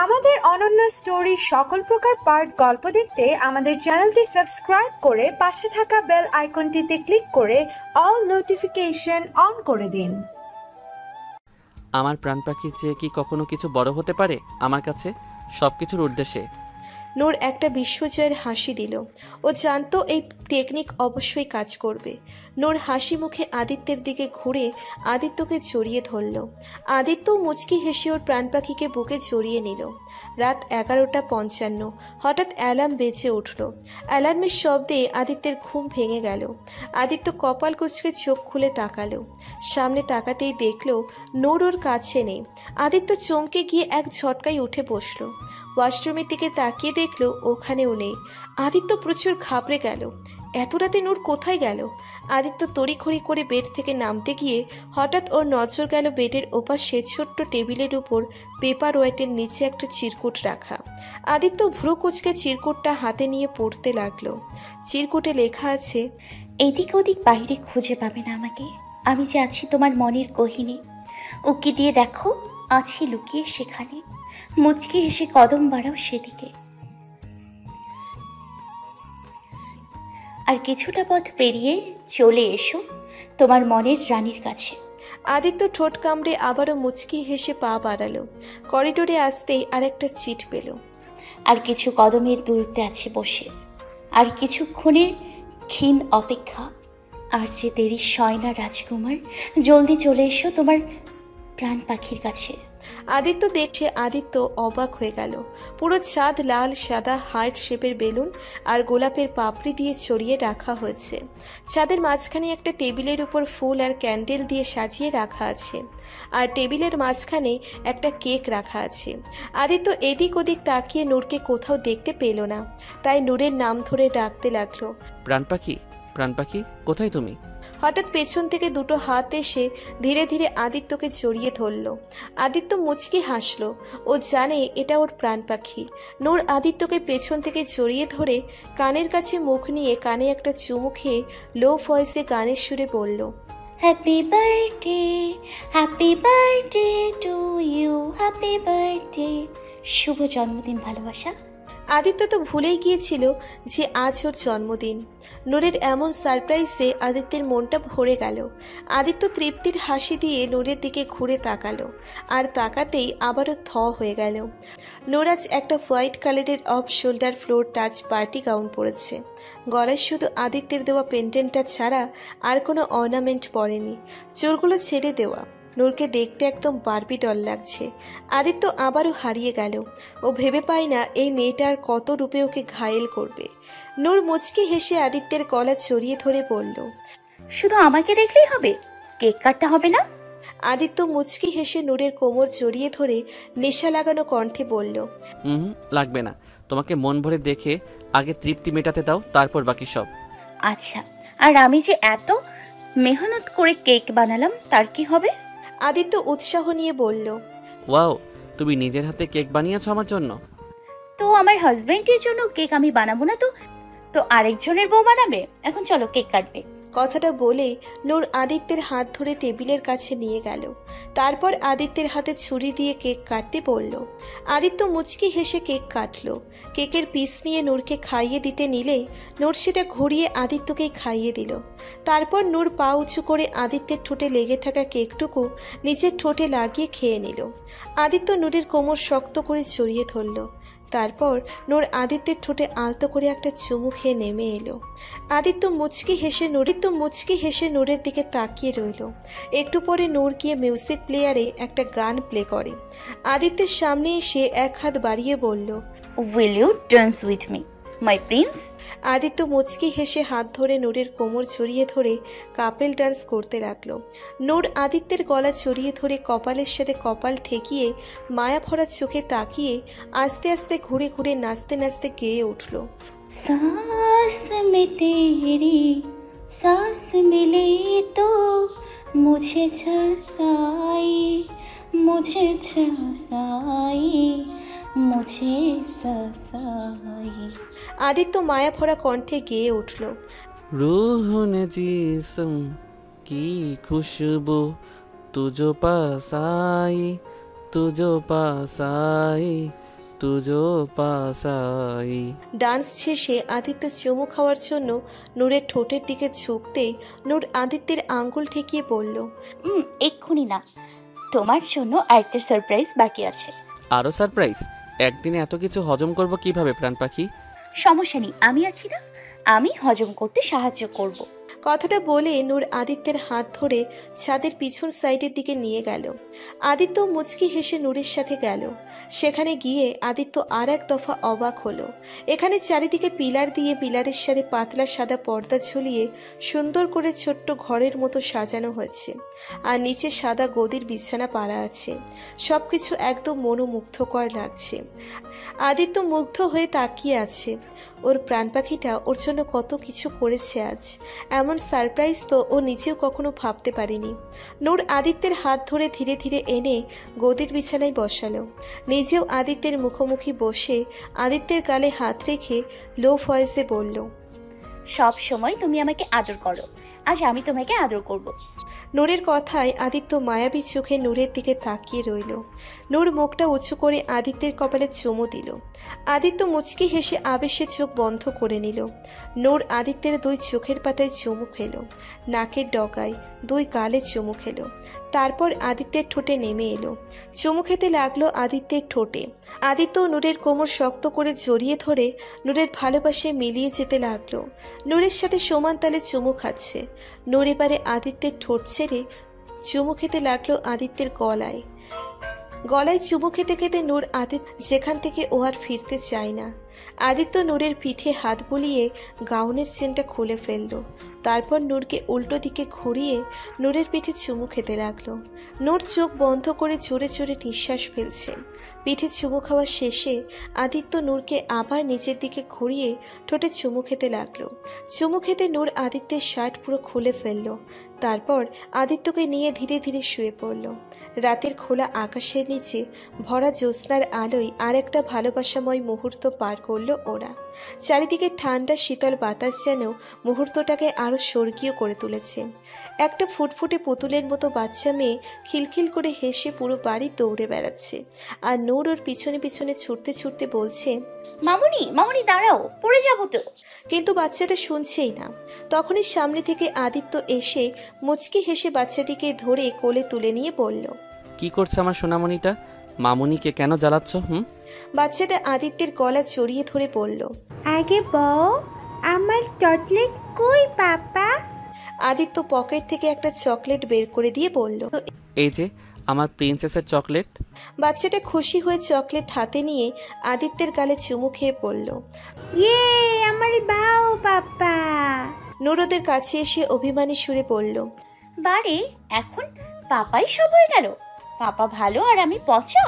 আমাদের অনন্য স্টোরি সকল প্রকার পার্ট গল্প দেখতে আমাদের চ্যানেলটি সাবস্ক্রাইব করে পাশে থাকা বেল আইকনটিতে ক্লিক করে অল নোটিফিকেশন অন করে দিন। আমার প্রাণ পাখির চেয়ে কি কখনো কিছু বড় হতে পারে আমার কাছে, সবকিছুর উদ্দেশ্যে? নূর একটা বিশ্বজয়ের হাসি দিল। ও জানতো এই টেকনিক অবশ্যই কাজ করবে। নূর হাসি মুখে আদিত্যের দিকে ঘুরে আদিত্যকে জড়িয়ে ধরল। আদিত্য মুচকি হেসে ওর প্রাণ পাখিকে বুকে জড়িয়ে নিল। রাত 11:55। হঠাৎ অ্যালার্ম বেজে উঠল। অ্যালার্মের শব্দে আদিত্যের ঘুম ভেঙে গেল। আদিত্য কপাল কুঁচকে চোখ খুলে তাকালো। সামনে তাকাতেই দেখল নূর ওর কাছে নেই। আদিত্য চমকে গিয়ে এক ঝটকায় উঠে বসল। ওয়াশরুমের দিকে তাকিয়ে দেখলো ওখানেও নেই। আদিত্য প্রচুর ঘাবড়ে গেল। এত রাতে নূর কোথায় গেল? আদিত্য তড়িঘড়ি করে বেড থেকে নামতে গিয়ে হঠাৎ ওর নজর গেল বেডের ওপাশে ছোট্ট টেবিলের উপর পেপার ওয়েটের নিচে একটা চিরকুট রাখা। আদিত্য ভ্রু কুঁচকে চিরকুটটা হাতে নিয়ে পড়তে লাগলো। চিরকুটে লেখা আছে, এদিক ওদিক বাইরে খুঁজে পাবে না আমাকে, আমি যে আছি তোমার মনের গহীনে। উকি দিয়ে দেখো, আছি লুকিয়ে সেখানে, মুচকি হেসে কদম বাড়াও সেদিকে। আর কিছুটা পথ পেরিয়ে চলে এসো তোমার মনের রানীর কাছে। আদিত্য ঠোঁট কামড়ে আবারও মুচকি হেসে পা বাড়ালো। করিডোরে আসতেই আরেকটা চিট পেল। আর কিছু কদমের দূরত্বে আছে বসে, আর কিছুক্ষণের ক্ষীণ অপেক্ষা, আর যে দেরি সয় না রাজকুমার, জলদি চলে এসো তোমার প্রাণ পাখির কাছে। আদিত্য দেখছে, আদিত্য অবাক হয়ে গেল। পুরো ছাদ লাল সাদা হার্ট শেপের বেলুন আর গোলাপের পাপড়ি দিয়ে ছড়িয়ে রাখা হয়েছে। ছাদের মাঝখানে একটা টেবিলের উপর ফুল আর ক্যান্ডেল দিয়ে সাজিয়ে রাখা আছে, আর টেবিলের মাঝখানে একটা কেক রাখা আছে। আদিত্য এদিক ওদিক তাকিয়ে নূরকে কোথাও দেখতে পেল না, তাই নূরের নাম ধরে ডাকতে লাগলো, প্রাণ পাখি, প্রাণ পাখি, কোথায় তুমি? হঠাৎ পেছন থেকে দুটো হাত এসে ধীরে ধীরে আদিত্যকে জড়িয়ে ধরল। আদিত্য মুচকি হাসল। ও জানে এটা ওর প্রাণ পাখি। নূর আদিত্যকে পেছন থেকে জড়িয়ে ধরে কানের কাছে মুখ নিয়ে কানে একটা চুমু খেয়ে লো ভয়েসে গানের সুরে বলল, happy birthday to you, happy birthday, শুভ জন্মদিন ভালোবাসা। আদিত্য তো ভুলেই গিয়েছিল যে আজ ওর জন্মদিন। নূরের এমন সারপ্রাইজে আদিত্যের মনটা ভরে গেল। আদিত্য তৃপ্তির হাসি দিয়ে নূরের দিকে ঘুরে তাকালো, আর তাকাতেই আবারও হয়ে গেল। নূর আজ একটা হোয়াইট কালারের off shoulder floor touch party gown পরেছে। গলায় শুধু আদিত্যের দেওয়া পেন্ডেন্টটা ছাড়া আর কোনো অর্নামেন্ট পরেনি। চুলগুলো ছেড়ে দেওয়া। নূরকে দেখতে একদম বারবি ডল লাগছে। আদিত্য আবারও হারিয়ে গেল। ও ভেবে পায় না এই মেয়েটার কত রূপে ওকে ঘায়েল করবে। নূর মুচকি হেসে আদিত্যের গলা জড়িয়ে ধরে বলল, শুধু আমাকে দেখলেই হবে, কেক কাটতে হবে না? আদিত্য মুচকি হেসে নূরের কোমর জড়িয়ে ধরে নেশা লাগানো কণ্ঠে বলল, লাগবে না, তোমাকে মন ভরে দেখে আগে তৃপ্তি মেটাতে দাও, তারপর বাকি সব। আচ্ছা, আর আমি যে এত মেহনত করে কেক বানালাম তার কি হবে? আদিত্য উৎসাহ নিয়ে বলল, ওয়াও, তুমি নিজের হাতে কেক বানিয়েছো আমার জন্য? তো আমার হাজবেন্ডের জন্য কেক আমি বানাবো না তো তো আরেকজনের বউ বানাবে? এখন চলো কেক কাটবে। কথাটা বলেই নূর আদিত্যের হাত ধরে টেবিলের কাছে নিয়ে গেল। তারপর আদিত্যের হাতে ছুরি দিয়ে কেক কাটতে বলল। আদিত্য মুচকি হেসে কেক কাটল। কেকের পিস নিয়ে নূরকে খাইয়ে দিতে নিলে নূর সেটা ঘুরিয়ে আদিত্যকেই খাইয়ে দিল। তারপর নূর পা উঁচু করে আদিত্যের ঠোঁটে লেগে থাকা কেকটুকু নিজের ঠোঁটে লাগিয়ে খেয়ে নিল। আদিত্য নূরের কোমর শক্ত করে জড়িয়ে ধরল। তারপর নূর আদিত্যের ঠোঁটে আলতো করে একটা চুমু খেয়ে নেমে এলো। আদিত্য মুচকি হেসে নূরের দিকে তাকিয়ে রইল। একটু পরে নূর গিয়ে মিউজিক প্লেয়ারে একটা গান প্লে করে। আদিত্যের সামনে এসে এক হাত বাড়িয়ে বলল, will you dance with me my prince? Aditya মুচকি হেসে হাত ধরে নূরের কোমর জড়িয়ে ধরে কাপেল ডান্স করতে লাগলো। নূর আদিত্যের গলা জড়িয়ে ধরে কপালের সাথে কপাল ঠেকিয়ে মায়া ভরা চোখে তাকিয়ে আস্তে আস্তে ঘুরে ঘুরে নাচতে নাচতে গেয়ে উঠল, सांस में तेरी सांस मिले तो मुझे झसाई मुझे झसाई मुझे ससाई। आदित्य माया भरा कण्ठे गेয়ে उठल, रूह ने जिस्म की खुशबू तुझो पास आई तुझो पास आई तुझो पास आई। ডান্স শেষে আদিত্য চুমু খাওয়ার জন্য নূরের ঠোঁটের দিকে ঝুঁকতেই নূর আদিত্যের আঙ্গুল ঠেকিয়ে বলল, এক্ষুনি না, তোমার জন্য আরেকটা সারপ্রাইজ বাকি আছে। আরও সারপ্রাইজ? একদিনে এত কিছু হজম করব কিভাবে প্রাণ পাখি? সমস্যা নেই, আমি আছি না, আমি হজম করতে সাহায্য করব। কথাটা বলে নূর আদিত্যের হাত ধরে ছাদের পিছন সাইডের দিকে নিয়ে গেল। আদিত্য মুচকি হেসে নূরের সাথে গেল। সেখানে গিয়ে আদিত্য আর এক দফা অবাক হলো। এখানে চারিদিকে পিলার দিয়ে পিলারের সাথে পাতলা সাদা পর্দা ঝুলিয়ে সুন্দর করে ছোট্ট ঘরের মতো সাজানো হয়েছে, আর নিচে সাদা গদির বিছানা পাড়া আছে। সবকিছু একদম মনোমুগ্ধকর লাগছে। আদিত্য মুগ্ধ হয়ে তাকিয়ে আছে। ওর প্রাণ পাখিটা ওর জন্য কত কিছু করেছে আজ। এমন সারপ্রাইজ তো ও নিজেও কখনো ভাবতে পারেনি। নূর আদিত্যের হাত ধরে ধীরে ধীরে এনে গদির বিছানায় বসালো। নিজেও আদিত্যের মুখোমুখি বসে আদিত্যের গালে হাত রেখে লো ভয়েসে বলল, সব সময় তুমি আমাকে আদর করো, আজ আমি তোমাকে আদর করব। নূরের কথায় আদিত্য মায়াবী চোখে নূরের দিকে তাকিয়ে রইল। নূর মুখটা উঁচু করে আদিত্যের কপালে চুমু দিল। আদিত্য মুচকি হেসে আবেশে চোখ বন্ধ করে নিল। নূর আদিত্যের দুই চোখের পাতায় চুমু খেলো, নাকের ডগায়, দুই গালে চুমু খেলো। তারপর আদিত্যের ঠোঁটে নেমে এলো, চুমু খেতে লাগলো আদিত্যের ঠোঁটে। আদিত্য নূরের কোমর শক্ত করে জড়িয়ে ধরে নূরের ভালোবাসায় মিলিয়ে যেতে লাগলো। নূরের সাথে সমান তালে চুমু খাচ্ছে। নূর এবারে আদিত্যের ঠোঁট ছেড়ে চুমু খেতে লাগলো আদিত্যের গলায়। গলায় চুমু খেতে খেতে নূর আদিত্য যেখান থেকে ও আর ফিরতে চায় না। আদিত্য নূরের পিঠে হাত বুলিয়ে গাউনের চেনটা খুলে ফেললো। তারপর নূরকে উল্টো দিকে ঘুরিয়ে নূরের পিঠে চুমু খেতে লাগলো। নূর চোখ বন্ধ করে জোরে জোরে নিঃশ্বাস ফেলছে। পিঠে চুমু খাওয়া শেষে আদিত্য নূরকে আবার নিচের দিকে ঘুরিয়ে ঠোঁটে চুমু খেতে লাগলো। চুমু খেতে নূর আদিত্যের শার্ট পুরো খুলে ফেললো। তারপর আদিত্যকে নিয়ে ধীরে ধীরে শুয়ে পড়ল। রাতের খোলা আকাশের নিচে ভরা জ্যোৎস্নার আলোয় আর একটা ভালোবাসাময় মুহূর্ত পার করলো ওরা। চারিদিকে ঠান্ডা শীতল বাতাস যেন মুহূর্তটাকে আরো স্বর্গীয় করে তুলেছে। একটা ফুটফুটে পুতুলের মতো বাচ্চা মেয়ে খিলখিল করে হেসে পুরো বাড়ি দৌড়ে বেড়াচ্ছে, আর নূর ওর পিছনে পিছনে ছুটতে ছুটতে বলছে, মামুনি মামুনি দাঁড়াও, পড়ে যাবো তো। কিন্তু বাচ্চাটা শুনছেই না। তখনই সামনে থেকে আদিত্য এসে মুচকি হেসে বাচ্চাটিকে ধরে কোলে তুলে নিয়ে বলল, কি করছে আমার সোনামণিটা? মামুনিকে কেন জ্বালাচ্ছ? বাচ্চাটা আদিত্যের গলা জড়িয়ে ধরে বলল, আগে বউ, আমার চকলেট কই পাপা? আদিত্য পকেট থেকে একটা চকলেট বের করে দিয়ে বলল, এই যে আমার প্রিন্সেসের চকলেট। বাচ্চাটা খুশি হয়ে চকলেট হাতে নিয়ে আদিত্যের গালে চুমু খেয়ে পড়ল। ইয়ে, আমার বাউ পাপা। নূর ওদের কাছে এসে অভিমানী সুরে বলল, বারে এখন পাপাই সব হয়ে গেল, পাপা ভালো আর আমি পচা।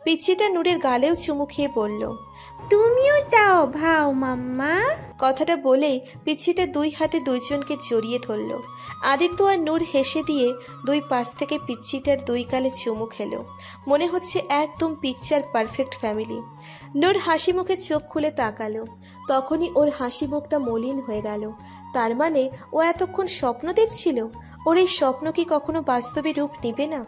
পিচ্চিটা নূরের গালেও চুমু খেয়ে বলল, তুমিও দাও ভাও মাম্মা। কথাটা বলেই পিচ্চিটা দুই হাতে দুইজনকে জড়িয়ে ধরল। আদিত্য আর নূর হেসে দিয়ে দুই পাশ থেকে পিচ্চিটার দুই গালে চুমু খেলো। মনে হচ্ছে একদম পিকচার পারফেক্ট ফ্যামিলি। নূর হাসি মুখে চোখ খুলে তাকালো। তখনই ওর হাসি মুখটা মলিন হয়ে গেল। তার মানে ও এতক্ষণ স্বপ্ন দেখছিল। ওর এই স্বপ্ন কি কখনো বাস্তবে রূপ নেবে না?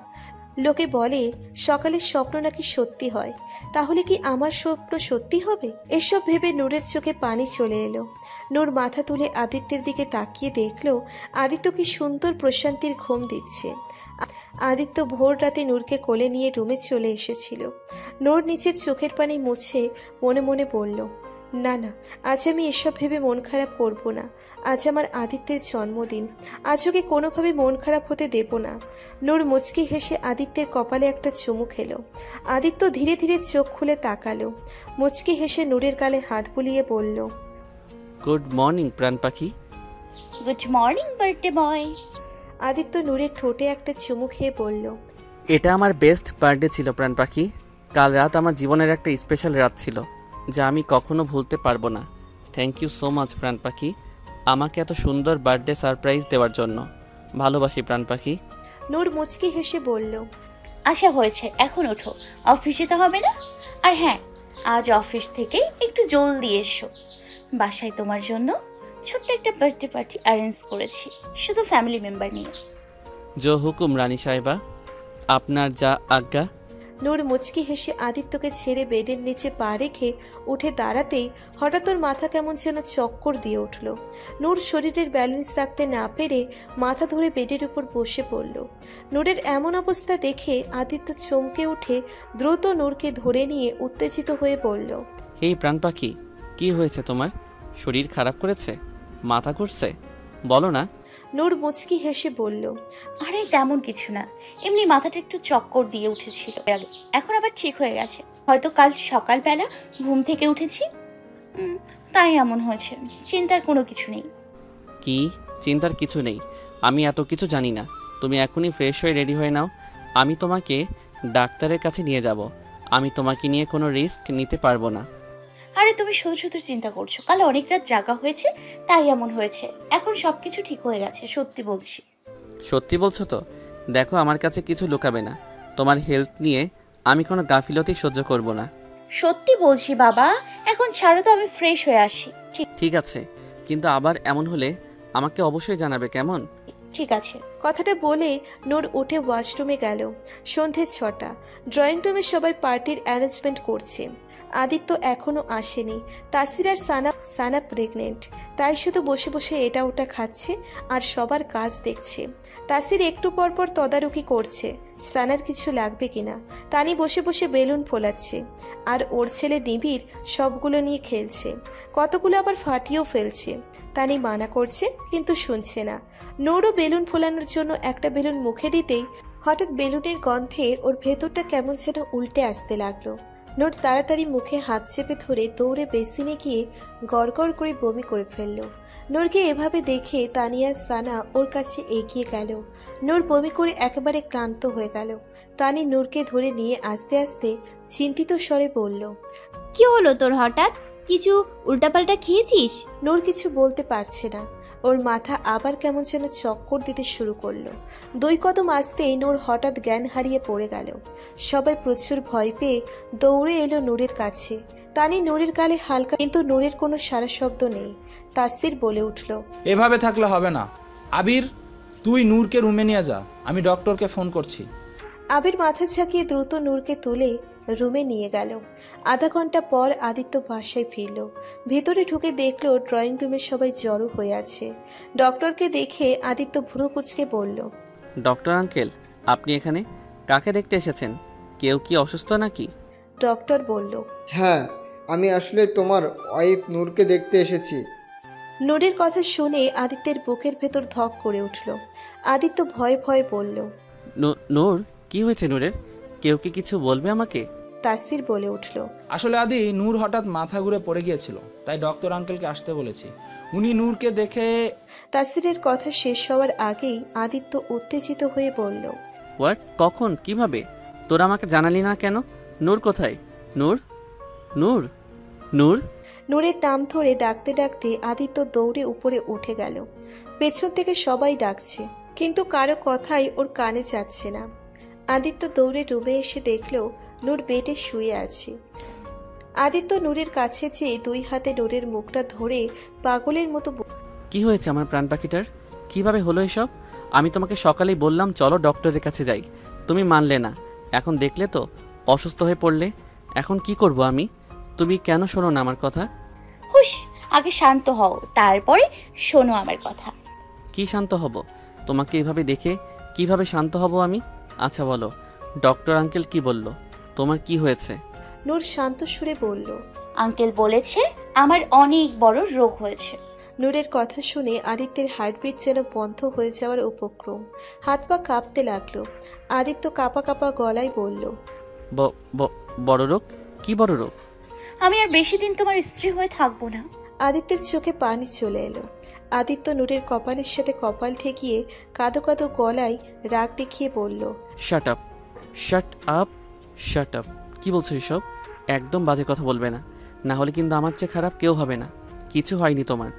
লোকে বলে সকালের স্বপ্ন নাকি সত্যি হয়, তাহলে কি আমার স্বপ্ন সত্যি হবে? এসব ভেবে নূরের চোখে পানি চলে এলো। নূর মাথা তুলে আদিত্যের দিকে তাকিয়ে দেখলো আদিত্য কি সুন্দর প্রশান্তির ঘুম দিচ্ছে। আদিত্য ভোর রাতে নূরকে কোলে নিয়ে রুমে চলে এসেছিল। নূর নিচের চোখের পানি মুছে মনে মনে বলল, না না, আজ আমি এসব ভেবে মন খারাপ করব না। আজ আমার আদিত্যের জন্মদিন, আজ ওকে কোনোভাবে মন খারাপ হতে দেব না। নূর মুচকি হেসে আদিত্যের কপালে একটা চুমু খেলো। আদিত্য ধীরে ধীরে চোখ খুলে তাকালো। মুচকি হেসে নূরের গালে হাত বুলিয়ে বলল, গুড মর্নিং প্রাণ পাখি। Good morning birthday boy. Aditya নূরের ঠোঁটে একটা চুমু খেয়ে বলল, এটা আমার বেস্ট বার্থডে ছিল প্রাণ পাখি। কাল রাত আমার জীবনের একটা স্পেশাল রাত ছিল, যা আমি কখনো ভুলতে পারবো না। থ্যাংক ইউ সো মাচ প্রাণ পাখি, আমাকে এত সুন্দর বার্থডে সারপ্রাইজ দেওয়ার জন্য। ভালোবাসি প্রাণ পাখি। নূর মুচকি হেসে বলল, আশা হয়েছে, এখন ওঠো, অফিস যেতে হবে না। আর হ্যাঁ, আজ অফিস থেকে একটু জলদি এসো, বাসায় তোমার জন্য ছোট্ট একটা বার্থডে পার্টি অ্যারেঞ্জ করেছি, শুধু ফ্যামিলি মেম্বার নিয়ে। জো হুকুম রানী সাহেবা, আপনার যা আজ্ঞা। নূর মুচকি হেসে আদিত্যকে ছেড়ে বেডের নিচে পা রেখে উঠে দাঁড়াতেই হঠাৎ ওর মাথা কেমন যেন চক্কর দিয়ে উঠল। নূর শরীরের ব্যালেন্স রাখতে না পেরে মাথা ধরে বেডের উপর বসে পড়ল। নূরের এমন অবস্থা দেখে আদিত্য চমকে উঠে দ্রুত নূরকে ধরে নিয়ে উত্তেজিত হয়ে বলল, হেই প্রাণ পাখি, কি হয়েছে তোমার? শরীর খারাপ করেছে? মাথা ঘুরছে? বলো না। নূর মুচকি হেসে বলল, আরে তেমন কিছু না, এমনি মাথাটা একটু চক্কর দিয়ে উঠেছিল, এখন আবার ঠিক হয়ে গেছে। হয়তো কাল সকালবেলা ঘুম থেকে উঠেছি, তাই এমন হয়েছে। চিন্তার কোনো কিছু নেই। কি চিন্তার কিছু নেই? আমি এত কিছু জানি না। তুমি এখনই ফ্রেশ হয়ে রেডি হয়ে নাও, আমি তোমাকে ডাক্তারের কাছে নিয়ে যাব। আমি তোমাকে নিয়ে কোনো রিস্ক নিতে পারবো না। আরে তুমি শুধু শুধু চিন্তা করছো, কাল অনেক রাত জাগা হয়েছে তাই এমন হয়েছে। এখন সবকিছু ঠিক হয়ে গেছে, সত্যি বলছি। সত্যি বলছো তো? দেখো, আমার কাছে কিছু লুকাবে না। তোমার হেলথ নিয়ে আমি কোনো গাফিলতি সহ্য করব না। সত্যি বলছি বাবা, এখন ছাড়ো তো, আমি ফ্রেশ হয়ে আসি। ঠিক আছে, কিন্তু আবার এমন হলে আমাকে অবশ্যই জানাবে, কেমন? ঠিক আছে। কথাটা বলে নূর উঠে ওয়াশরুমে গেল। সন্ধে 6টা। ড্রয়িং রুমে সবাই পার্টির অ্যারেঞ্জমেন্ট করছে। আদিত্য এখনো আসেনি। তাসির আর সানা প্রেগনেন্ট, তাই শুধু বসে বসে এটা ওটা খাচ্ছে আর সবার কাজ দেখছে। তাসির একটু পরপর তদারকি করছে সানার কিছু লাগবে কিনা। তানি বসে বসে বেলুন ফোলাচ্ছে আর ওর ছেলে নিবিড় সবগুলো নিয়ে খেলছে, কতগুলো আবার ফাটিয়েও ফেলছে। তানি মানা করছে কিন্তু শুনছে না। নূরও বেলুন ফোলানোর জন্য একটা বেলুন মুখে দিতেই হঠাৎ বেলুনের গন্ধে ওর ভেতরটা কেমন যেন উল্টে আসতে লাগলো। নূর তাড়াতাড়ি মুখে হাত চেপে ধরে দৌড়ে বেসিনে গিয়ে গড়গড় করে বমি করে ফেলল। নূরকে এভাবে দেখে তানিয়ার সানা ওর কাছে এগিয়ে গেল। নূর বমি করে একেবারে ক্লান্ত হয়ে গেল। তানি নূরকে ধরে নিয়ে আস্তে আস্তে চিন্তিত স্বরে বলল, কি হলো তোর হঠাৎ? কিছু উল্টাপাল্টা খেয়েছিস? নূর কিছু বলতে পারছে না। ওর মাথা আবার কেমন যেন চক্কর দিতে শুরু করলো। 2 কদম আসতেই নূর হঠাৎ জ্ঞান হারিয়ে পড়ে গেল। সবাই প্রচুর ভয় পেয়ে দৌড়ে এলো নূরের কাছে। তানি নূরের গালে হালকা, কিন্তু নূরের কোনো সারা শব্দ নেই। তাসির বলে উঠল, এভাবে থাকলে হবে না। আবির, তুই নূরকে রুমে নিয়ে যা, আমি ডক্টরকে ফোন করছি। আবির মাথা ঝাঁকিয়ে দ্রুত নূরকে তুলে রুমে নিয়ে গেল। আধা ঘন্টা পর আদিত্য বাসায় ফিরল। ভেতরে ঢুকে দেখলো ড্রয়িং রুমে সবাই জড়ো হয়ে আছে। ডক্টরকে দেখে আদিত্য ভুরু কুঁচকে বলল, ডক্টর আঙ্কেল, আপনি এখানে কাকে দেখতে এসেছেন? কেউ কি অসুস্থ নাকি? ডক্টর বলল, হ্যাঁ, আমি আসলে তোমার ওয়াইফ নূরকে দেখতে এসেছি। নূরের কথা শুনে আদিত্যের বুকের ভেতর ধক করে উঠল। আদিত্য ভয়ে ভয়ে বলল, নূর, কি হয়েছে নূরের? কেউ কি কিছু বলবে আমাকে? তাসির বলে উঠল, আসলে আদি, নূর হঠাৎ মাথা ঘুরে পড়ে গিয়েছিল, তাই ডক্টর আঙ্কেলকে আসতে বলেছি। উনি নূরকে দেখে। তাসিরের কথা শেষ হওয়ার আগেই আদিত্য উত্তেজিত হয়ে বলল, হোয়াট? কখন? কিভাবে? তোরা আমাকে জানালি না কেন? নূর কোথায়? নূর, নূর, নূর। নূরের নাম ধরে ডাকতে ডাকতে আদিত্য দৌড়ে উপরে উঠে গেল। পেছন থেকে সবাই ডাকছে, কিন্তু কারো কথাই ওর কানে যাচ্ছে না। আদিত্য দৌড়ে রুমে এসে দেখল নূর বেডে শুয়ে আছে। আদিত্য নূরের কাছে যেয়ে 2 হাতে নূরের মুখটা ধরে পাগলের মতো। কি হয়েছে আমার প্রাণ পাখিটার? কিভাবে হলো এসব? আমি তোমাকে সকালেই বললাম চলো ডক্টরের কাছে যাই, তুমি মানলে না। এখন দেখলে তো অসুস্থ হয়ে পড়লে। এখন কি করব আমি? তুমি কেন শোনো না আমার কথা? হুশ, আগে শান্ত হও, তারপরে শোনো আমার কথা। কি শান্ত হব? তোমাকে এভাবে দেখে কিভাবে শান্ত হব আমি? আচ্ছা বলো, ডক্টর আঙ্কেল কি বলল? তোমার কি হয়েছে? নূর শান্ত সুরে বলল, আঙ্কেল বলেছে আমার অনেক বড় রোগ হয়েছে। নূরের কথা শুনে আদিত্যের হার্টবিট যেন বন্ধ হয়ে যাওয়ার উপক্রম। হাত পা কাঁপতে লাগলো। আদিত্য কাঁপা কাঁপা গলায় বলল, বড় রোগ? কি বড় রোগ? আমি আর বেশি দিন তোমার স্ত্রী হয়ে থাকবো না। আদিত্যের চোখে পানি চলে এলো। আদিত্য নূরের কপালের সাথে কপাল ঠেকিয়ে কাঁদো কাঁদো গলায় রাগ দেখিয়ে বলল, shut up, shut up, shut up. কি বলছো এসব? একদম বাজে কথা বলবে না, না হলে কিন্তু আমার চেয়ে খারাপ কেউ হবে না। কিছু হয়নি তোমার,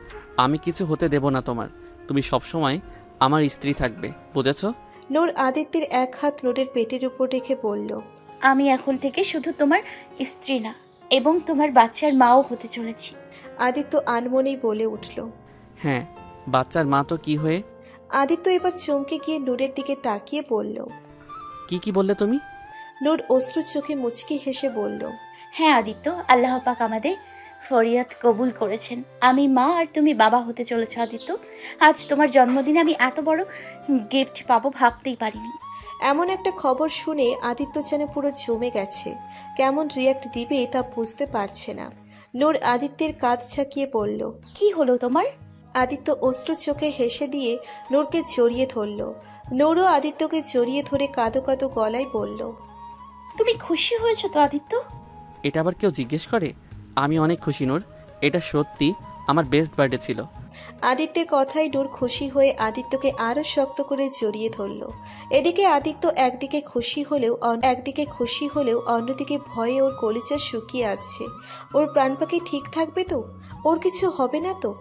আমি কিছু হতে দেব না তোমার। তুমি সবসময় আমার স্ত্রী থাকবে, বুঝেছো? নূর আদিত্যের এক হাত নূরের পেটের উপর রেখে বলল, আমি এখন থেকে শুধু তোমার স্ত্রী না, এবং তোমার বাচ্চার মাও হতে চলেছি। আদিত্য আনমনেই বলে উঠল, হ্যাঁ, বাচ্চার মা তো কি হয়ে? আদিত্য এবার চমকে গিয়ে নূরের দিকে তাকিয়ে বলল। কি বললে তুমি? নূর অশ্রু চোখে মুচকি হেসে বলল। হ্যাঁ আদিত্য, আল্লাহ পাক আমাদের ফরিয়াদ কবুল করেছেন। আমি মা আর তুমি বাবা হতে চলেছ আদিত্য। আজ তোমার জন্মদিনে আমি এত বড় গিফট পাবো ভাবতেই পারিনি। এমন একটা খবর শুনে আদিত্য যেন পুরো জমে গেছে। কেমন রিয়াক্ট দিবে তা বুঝতে পারছে না। নূর আদিত্যের কাঁধ ঝাঁকিয়ে বলল। কি হলো তোমার? আদিত্য অশ্রু চোখে হেসে দিয়ে নূরকে জড়িয়ে ধরল। নূরও আদিত্যকে জড়িয়ে ধরে কাঁদো কাঁদো গলায় বলল। তুমি খুশি হয়েছো তো আদিত্য? এটা আবার কেউ জিজ্ঞেস করে? আমি অনেক খুশি নূর, এটা সত্যি আমার বেস্ট বার্থডে ছিল। আদিত্যের কথায় নূর খুশি হয়ে আদিত্যকে আরো শক্ত করে জড়িয়ে ধরল। এদিকে আদিত্য একদিকে খুশি হলেও অন্যদিকে ভয়ে ওর কলিজা শুকিয়ে আসছে। ওর প্রাণ পাখি ঠিক থাকবে তো? ওর কিছু হবে না তো?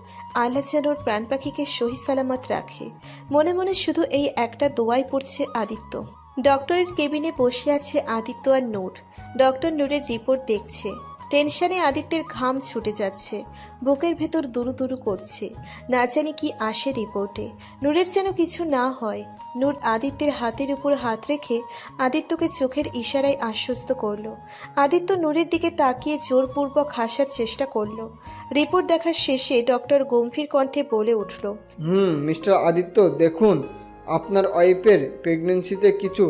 আল্লাহ যেন ওর প্রাণ পাখিকে সহি সালামত রাখে। মনে মনে শুধু এই একটা দোয়াই পড়ছে আদিত্য। ডক্টরের কেবিনে বসে আছে আদিত্য আর নূর। ডক্টর নূরের রিপোর্ট দেখছে। টেনশনে আদিত্যের ঘাম ছুটে যাচ্ছে, বুকের ভেতর দুরু দুরু করছে। না জানি কি আসে রিপোর্টে। নূরের যেন কিছু না হয়। নূর আদিত্যের হাতের উপর হাত রেখে আদিত্যকে চোখের ইশারায় আশ্বস্ত করলো। আদিত্য নূরের দিকে তাকিয়ে জোরপূর্বক হাসার চেষ্টা করলো। রিপোর্ট দেখার শেষে ডক্টর গম্ভীর কণ্ঠে বলে উঠল। মিস্টার আদিত্য, দেখুন আপনার ওয়াইফের প্রেগনেন্সিতে কিছু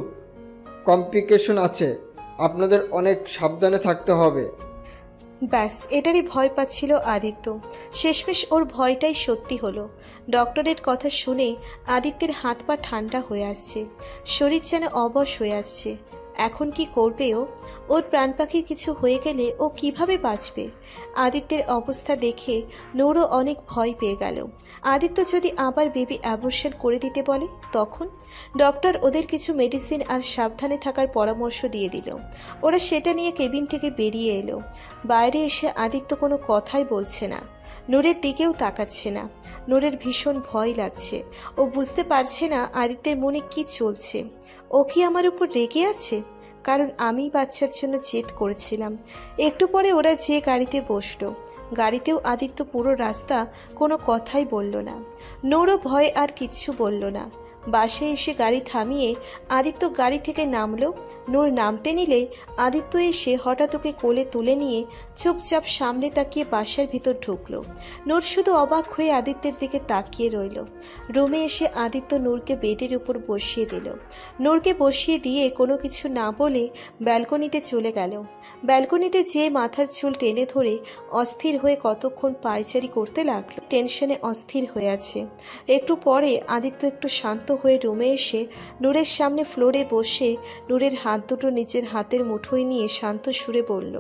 কমপ্লিকেশন আছে, আপনাদের অনেক সাবধানে থাকতে হবে। ব্যাস, এটারই ভয় পাচ্ছিল আদিত্য। শেষমেশ ওর ভয়টাই সত্যি হলো। ডক্টরের কথা শুনে আদিত্যের হাত পা ঠান্ডা হয়ে আসছে, শরীর যেন অবশ হয়ে আসছে। এখন কি করবে ও? ওর প্রাণ পাখির কিছু হয়ে গেলে ও কিভাবে বাঁচবে? আদিত্যের অবস্থা দেখে নূরও অনেক ভয় পেয়ে গেল। আদিত্য যদি আবার বেবি অ্যাবর্শন করে দিতে বলে তখন? ডক্টর ওদের কিছু মেডিসিন আর সাবধানে থাকার পরামর্শ দিয়ে দিল। ওরা সেটা নিয়ে কেবিন থেকে বেরিয়ে এলো। বাইরে এসে আদিত্য কোনো কথাই বলছে না, নূরের দিকেও তাকাচ্ছে না। নূরের ভীষণ ভয় লাগছে। ও বুঝতে পারছে না আদিত্যের মনে কি চলছে। ও কি আমার উপর রেগে আছে? কারণ আমি বাচ্চার জন্য জেদ করেছিলাম। একটু পরে ওরা যে গাড়িতে বসলো। গাড়িতেও আদিত্য পুরো রাস্তা কোনো কথাই বলল না। নূরও ভয় আর কিচ্ছু বলল না। বাসে এসে গাড়ি থামিয়ে আদিত্য গাড়ি থেকে নামলো। নূর নামতে নিলে আদিত্য এসে হঠাৎ ওকে কোলে তুলে নিয়ে চুপচাপ সামনে তাকিয়ে বাসার ভিতর ঢুকলো। নূর শুধু অবাক হয়ে আদিত্যের দিকে তাকিয়ে রইল। রুমে এসে আদিত্য নূরকে বেডের উপর বসিয়ে দিল। নূরকে বসিয়ে দিয়ে কোনো কিছু না বলে ব্যালকনিতে চলে গেল। ব্যালকনিতে যেয়ে মাথার চুল টেনে ধরে অস্থির হয়ে কতক্ষণ পায়চারি করতে লাগলো। টেনশনে অস্থির হয়ে আছে। একটু পরে আদিত্য একটু শান্ত হয়ে রুমে এসে নূরের সামনে ফ্লোরে বসে নূরের হাত দুটো নিজের হাতের মুঠোয় নিয়ে শান্ত সুরে বলল।